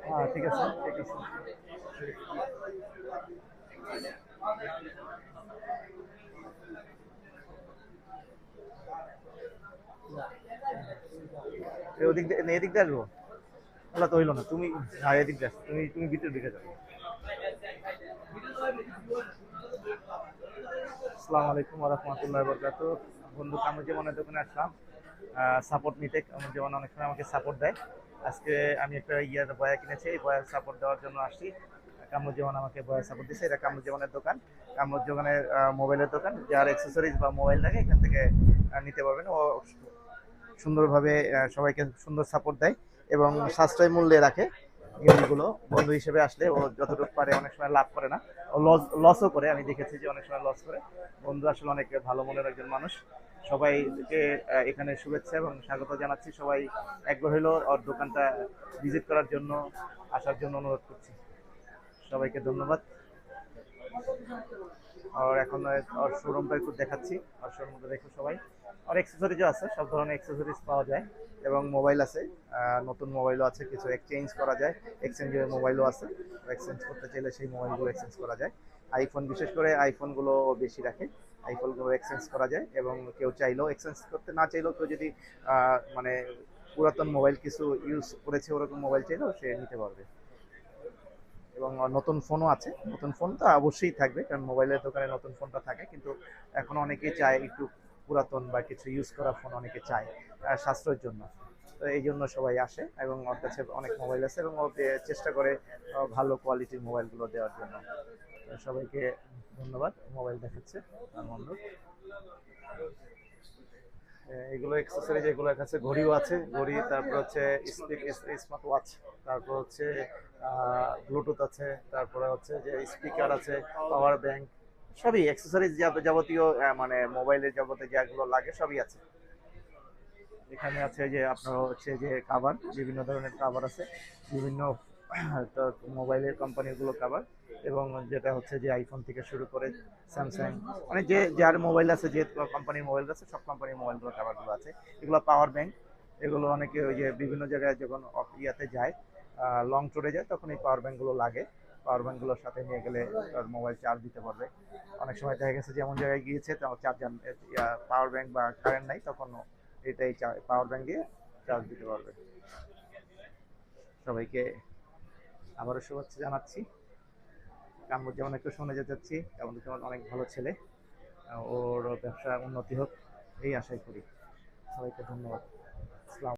হ্যাঁ ঠিক আছে ঠিক আছে। ওদিক দিয়ে এদিক দিয়ে আসবো। আল্লাহ তো হইলো না তুমি। হ্যাঁ এদিক দিয়ে আসো। তুমি তুমি ভিতরের দিকে যাও। আসসালামু আলাইকুম ওয়া রাহমাতুল্লাহি ওয়া বারাকাতুহু। বন্ধু কামরুজ্জামানের দোকানে আসলাম সাপোর্ট নিতে। কামরুজ্জামান অনেক সময় আমাকে সাপোর্ট দেয়। আজকে আমি একটা বয়া কিনেছি, এই বয়ার সাপোর্ট দেওয়ার জন্য আসছি। কামরুজ্জামান আমাকে বয়া সাপোর্ট দিচ্ছে। এটা কামরুজ্জামানের দোকান। কামরুজ্জামানের মোবাইলের দোকান। যার অ্যাক্সেসরিজ বা মোবাইল লাগে এখান থেকে নিতে পারবেন। ও সুন্দরভাবে সবাইকে সুন্দর সাপোর্ট দেয় এবং সাশ্রয় মূল্যে রাখে জিনিসগুলো। বন্ধু হিসেবে আসলে ও যতটুকু পারে, অনেক সময় লাভ করে না, ও লসও করে। আমি দেখেছি যে অনেক সময় লস করে। বন্ধু আসলে অনেক ভালো মনের একজন মানুষ। সবাইকে এখানে শুভেচ্ছা এবং স্বাগত জানাচ্ছি। সবাই একবার হইলো ওর দোকানটা ভিজিট করার জন্য, আসার জন্য অনুরোধ করছি। সবাইকে ধন্যবাদ। আর এখন ওর শোরুমটা একটু দেখাচ্ছি। আর শোরুমটা দেখো সবাই। আর অ্যাক্সেসরিজও আছে, সব ধরনের অ্যাক্সেসরিজ পাওয়া যায় এবং মোবাইল আছে। নতুন মোবাইলও আছে, কিছু এক্সচেঞ্জ করা যায়। এক্সচেঞ্জের মোবাইলও আছে। এক্সচেঞ্জ করতে চাইলে সেই মোবাইলগুলো এক্সচেঞ্জ করা যায়। আইফোন, বিশেষ করে আইফোনগুলো বেশি রাখে। আইফোনগুলো এক্সচেঞ্জ করা যায় এবং কেউ চাইলেও এক্সচেঞ্জ করতে, না চাইলেও কেউ যদি মানে পুরাতন মোবাইল কিছু ইউজ করেছে ওরকম মোবাইল চাইলেও সে নিতে পারবে। এবং নতুন ফোনও আছে। নতুন ফোন তো অবশ্যই থাকবে, কারণ মোবাইলের দোকানে নতুন ফোনটা থাকে, কিন্তু এখন অনেকেই চায় একটু পুরাতন বা কিছু ইউজ করা ফোন অনেকে চায় সাশ্রয়ের জন্য। তো এই জন্য সবাই আসে এবং ওর কাছে অনেক মোবাইল আছে এবং ও চেষ্টা করে ভালো কোয়ালিটির মোবাইলগুলো দেওয়ার জন্য। তো সবাইকে ধন্যবাদ। মোবাইল দেখাচ্ছে তার বন্ধু। এগুলো অ্যাক্সেসরিজ, এগুলোর কাছে ঘড়িও আছে, ঘড়ি, তারপর হচ্ছে স্মার্ট ওয়াচ, তারপর হচ্ছে ব্লুটুথ আছে, তারপরে হচ্ছে যে স্পিকার আছে, পাওয়ার ব্যাংক, সবই অ্যাক্সেসরিজ যাবতীয় মানে মোবাইলের যাবতীয় যেগুলো লাগে সবই আছে। এখানে আছে যে আপনার হচ্ছে যে কাভার, বিভিন্ন ধরনের কাভার আছে, বিভিন্ন তো মোবাইলের কোম্পানিগুলো কাভার, এবং যেটা হচ্ছে যে আইফোন থেকে শুরু করে স্যামসাং, মানে যে যার মোবাইল আছে, যে কোম্পানির মোবাইল আছে, সব কোম্পানির মোবাইলগুলো কাভারগুলো আছে। এগুলো পাওয়ার ব্যাংক। এগুলো অনেকে ওই যে বিভিন্ন জায়গায় যখন ইয়াতে যায়, লং ট্যুরে যায়, তখন এই পাওয়ার ব্যাংকগুলো লাগে। পাওয়ার ব্যাংকগুলোর সাথে নিয়ে গেলে তার মোবাইল চার্জ দিতে পারবে। অনেক সময় দেখা গেছে যে এমন জায়গায় গিয়েছে চার্জার, পাওয়ার ব্যাংক বা কারেন্ট নাই, তখন এটাই পাওয়ার ব্যাংক দিয়ে চার্জ দিতে পারবে। সবাইকে আবারও শুভেচ্ছা জানাচ্ছি। কামরুজ্জামান একটু শুনে যেতে চাচ্ছি। কামরুজ্জামান অনেক ভালো ছেলে। ওর ব্যবসা উন্নতি হোক এই আশাই করি। সবাইকে ধন্যবাদ। আসসালাম।